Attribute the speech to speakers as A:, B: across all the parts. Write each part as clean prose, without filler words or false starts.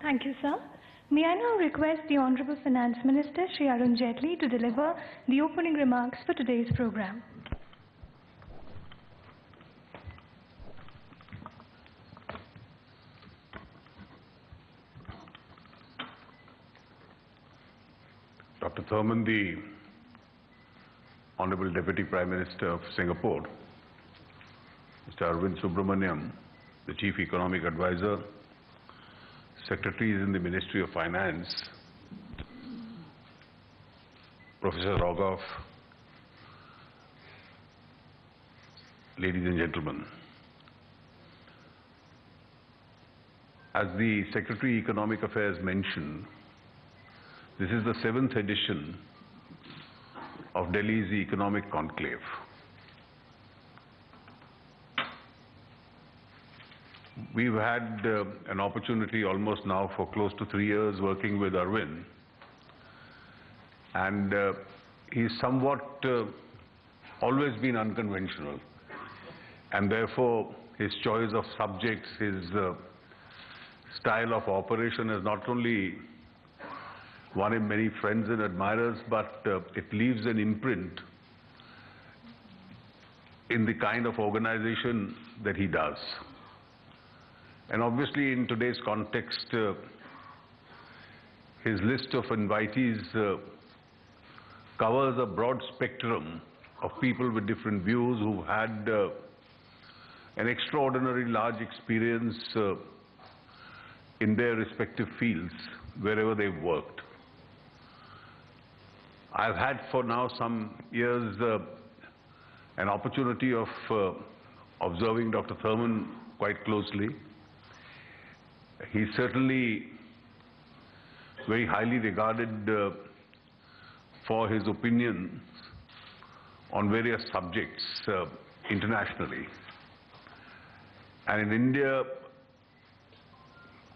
A: Thank you, sir. May I now request the Honorable Finance Minister, Shri Arun Jaitley, to deliver the opening remarks for today's program.
B: Dr. Thurman, the Honorable Deputy Prime Minister of Singapore, Mr. Arvind Subramaniam, the Chief Economic Advisor, Secretaries in the Ministry of Finance, Professor Rogoff, ladies and gentlemen. As the Secretary Economic Affairs mentioned, this is the 7th edition of Delhi's Economic Conclave. We've had an opportunity almost now for close to 3 years working with Arvind, and he's somewhat always been unconventional, and therefore his choice of subjects, his style of operation has not only won him many friends and admirers, but it leaves an imprint in the kind of organization that he does. And obviously in today's context, his list of invitees covers a broad spectrum of people with different views who've had an extraordinarily large experience in their respective fields, wherever they've worked. I've had for now some years an opportunity of observing Dr. Thurman quite closely. He's certainly very highly regarded for his opinions on various subjects internationally. And in India,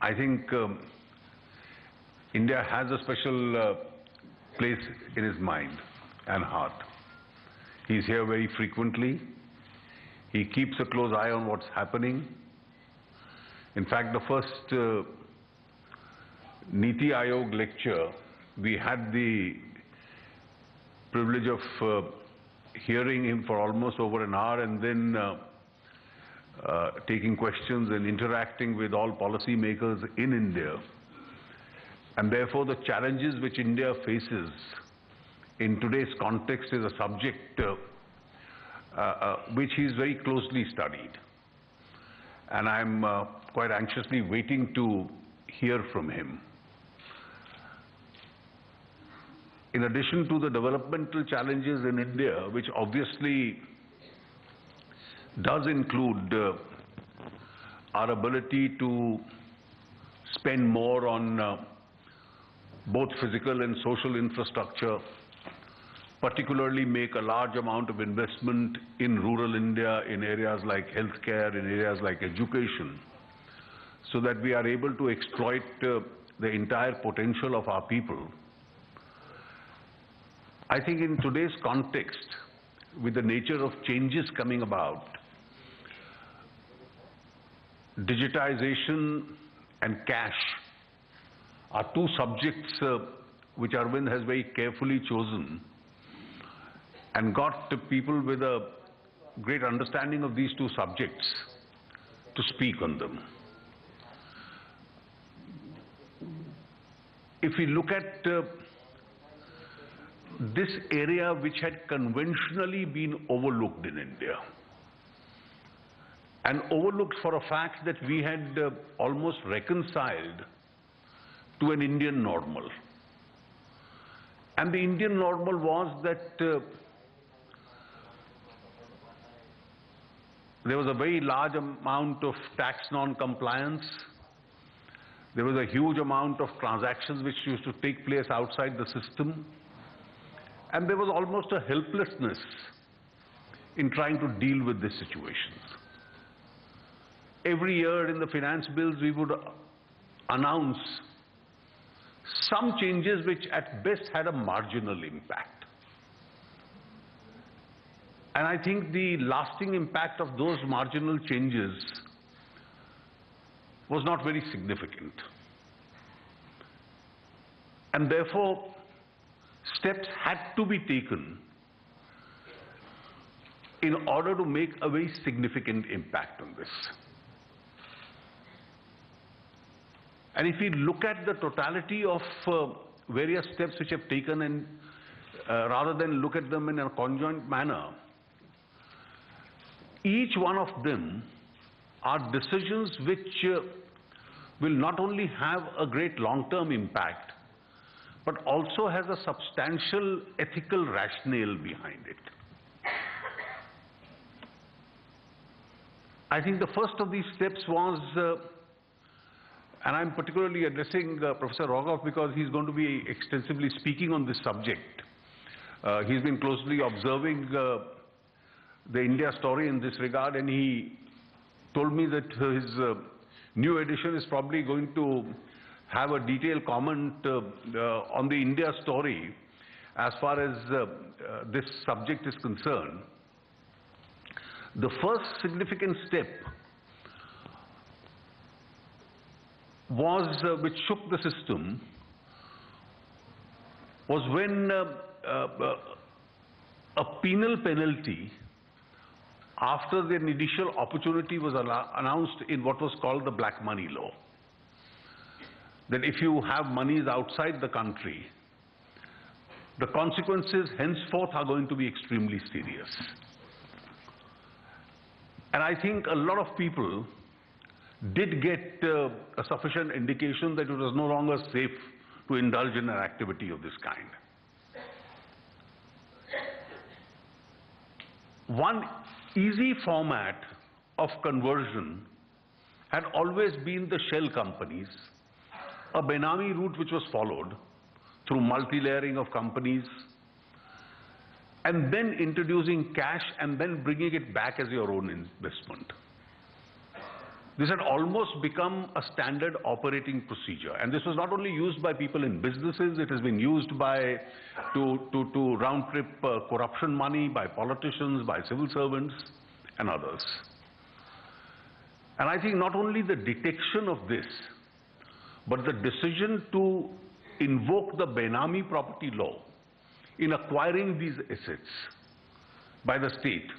B: I think India has a special place in his mind and heart. He's here very frequently. He keeps a close eye on what's happening. In fact, the first Niti Aayog lecture, we had the privilege of hearing him for almost over an hour, and then taking questions and interacting with all policymakers in India. And therefore, the challenges which India faces in today's context is a subject which he's very closely studied. And I'm quite anxiously waiting to hear from him. In addition to the developmental challenges in India, which obviously does include our ability to spend more on both physical and social infrastructure, particularly make a large amount of investment in rural India, in areas like healthcare, in areas like education, so that we are able to exploit the entire potential of our people. I think in today's context, with the nature of changes coming about, digitization and cash are two subjects which Arvind has very carefully chosen and got people with a great understanding of these two subjects to speak on them. If we look at this area which had conventionally been overlooked in India, and overlooked for a fact that we had almost reconciled to an Indian normal. And the Indian normal was that there was a very large amount of tax non-compliance. There was a huge amount of transactions which used to take place outside the system. And there was almost a helplessness in trying to deal with these situations. Every year in the finance bills, we would announce some changes which at best had a marginal impact. And I think the lasting impact of those marginal changes was not very significant. And therefore, steps had to be taken in order to make a very significant impact on this. And if we look at the totality of various steps which have taken, and rather than look at them in a conjoint manner, each one of them are decisions which will not only have a great long-term impact, but also has a substantial ethical rationale behind it. I think the first of these steps was, and I'm particularly addressing Professor Rogoff because he's going to be extensively speaking on this subject. He's been closely observing the India story in this regard, and he told me that his new edition is probably going to have a detailed comment on the India story as far as this subject is concerned. The first significant step was, which shook the system, was when a penal penalty after the initial opportunity was announced in what was called the black money law. That if you have monies outside the country, the consequences henceforth are going to be extremely serious. And I think a lot of people did get a sufficient indication that it was no longer safe to indulge in an activity of this kind. One easy format of conversion had always been the shell companies, a Benami route which was followed through multi-layering of companies, and then introducing cash and then bringing it back as your own investment. This had almost become a standard operating procedure, and this was not only used by people in businesses, it has been used to round-trip corruption money by politicians, by civil servants and others. And I think not only the detection of this, but the decision to invoke the Benami property law in acquiring these assets by the state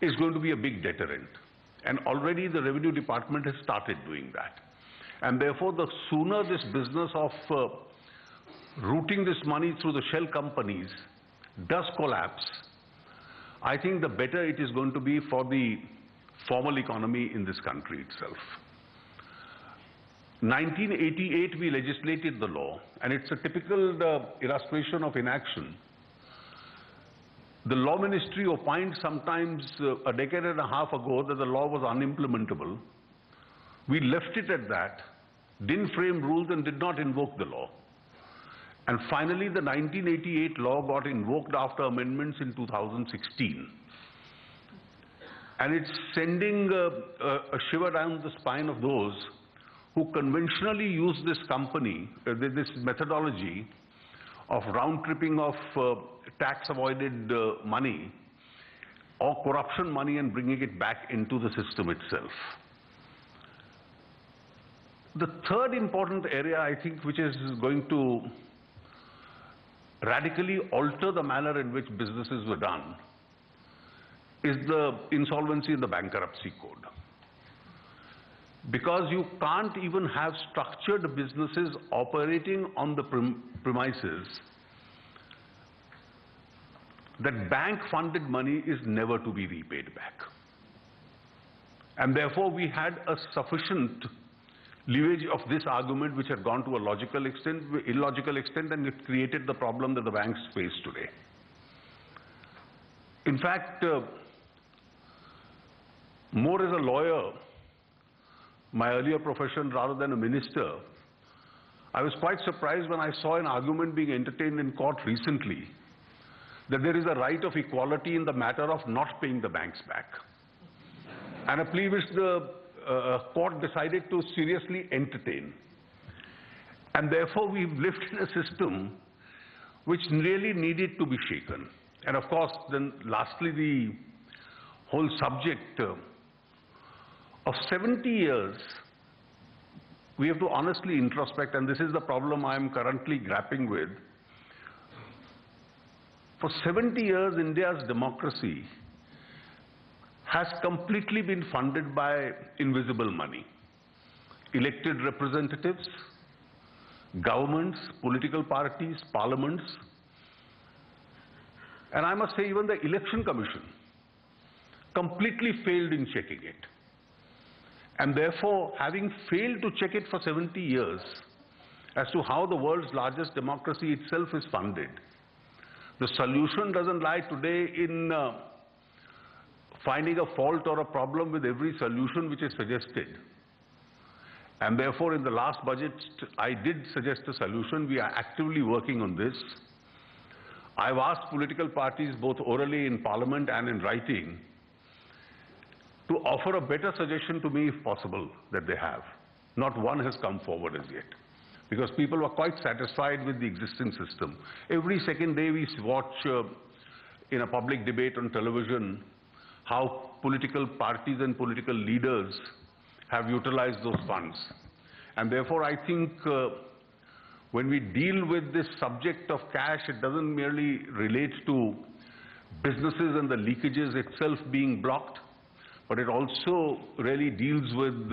B: is going to be a big deterrent. And already the Revenue Department has started doing that. And therefore, the sooner this business of routing this money through the shell companies does collapse, I think the better it is going to be for the formal economy in this country itself. 1988 we legislated the law, and it's a typical illustration of inaction. The Law Ministry opined sometimes a decade and a half ago that the law was unimplementable. We left it at that, didn't frame rules and did not invoke the law. And finally the 1988 law got invoked after amendments in 2016. And it's sending a shiver down the spine of those who conventionally use this this methodology of round-tripping of tax-avoided money or corruption money and bringing it back into the system itself. The third important area, I think, which is going to radically alter the manner in which businesses were done, is the insolvency and the bankruptcy code. Because you can't even have structured businesses operating on the premises that bank-funded money is never to be repaid back. And therefore, we had a sufficient leverage of this argument which had gone to a illogical extent, and it created the problem that the banks face today. In fact, more as a lawyer, my earlier profession rather than a minister, I was quite surprised when I saw an argument being entertained in court recently that there is a right of equality in the matter of not paying the banks back. And a plea which the court decided to seriously entertain. And therefore we've lived in a system which really needed to be shaken. And of course, then lastly, the whole subject of 70 years we have to honestly introspect, and this is the problem I am currently grappling with. For 70 years, India's democracy has completely been funded by invisible money. Elected representatives, governments, political parties, parliaments, and I must say even the Election Commission completely failed in checking it. And therefore, having failed to check it for 70 years as to how the world's largest democracy itself is funded, the solution doesn't lie today in finding a fault or a problem with every solution which is suggested. And therefore, in the last budget, I did suggest a solution. We are actively working on this. I've asked political parties, both orally in Parliament and in writing, to offer a better suggestion to me if possible that they have. Not one has come forward as yet, because people were quite satisfied with the existing system. Every second day we watch in a public debate on television how political parties and political leaders have utilized those funds. And therefore I think when we deal with this subject of cash, it doesn't merely relate to businesses and the leakages itself being blocked, but it also really deals with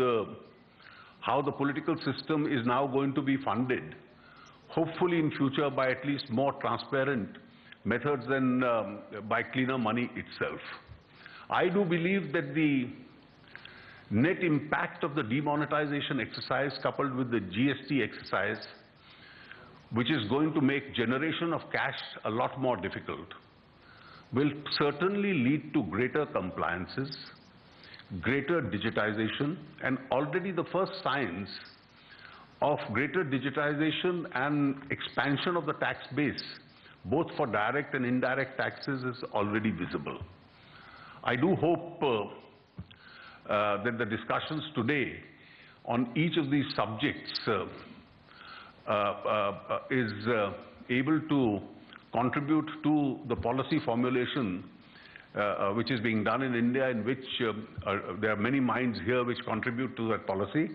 B: how the political system is now going to be funded, hopefully in future by at least more transparent methods than by cleaner money itself. I do believe that the net impact of the demonetization exercise coupled with the GST exercise, which is going to make generation of cash a lot more difficult, will certainly lead to greater compliances, greater digitization, and already the first signs of greater digitization and expansion of the tax base, both for direct and indirect taxes, is already visible. I do hope that the discussions today on each of these subjects is able to contribute to the policy formulation which is being done in India, in which there are many minds here which contribute to that policy.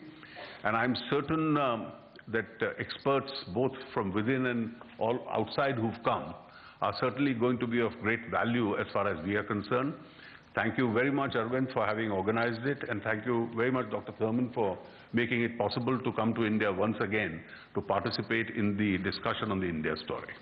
B: And I'm certain that experts both from within and all outside who've come are certainly going to be of great value as far as we are concerned. Thank you very much, Arvind, for having organized it, and thank you very much, Dr. Thurman, for making it possible to come to India once again to participate in the discussion on the India story.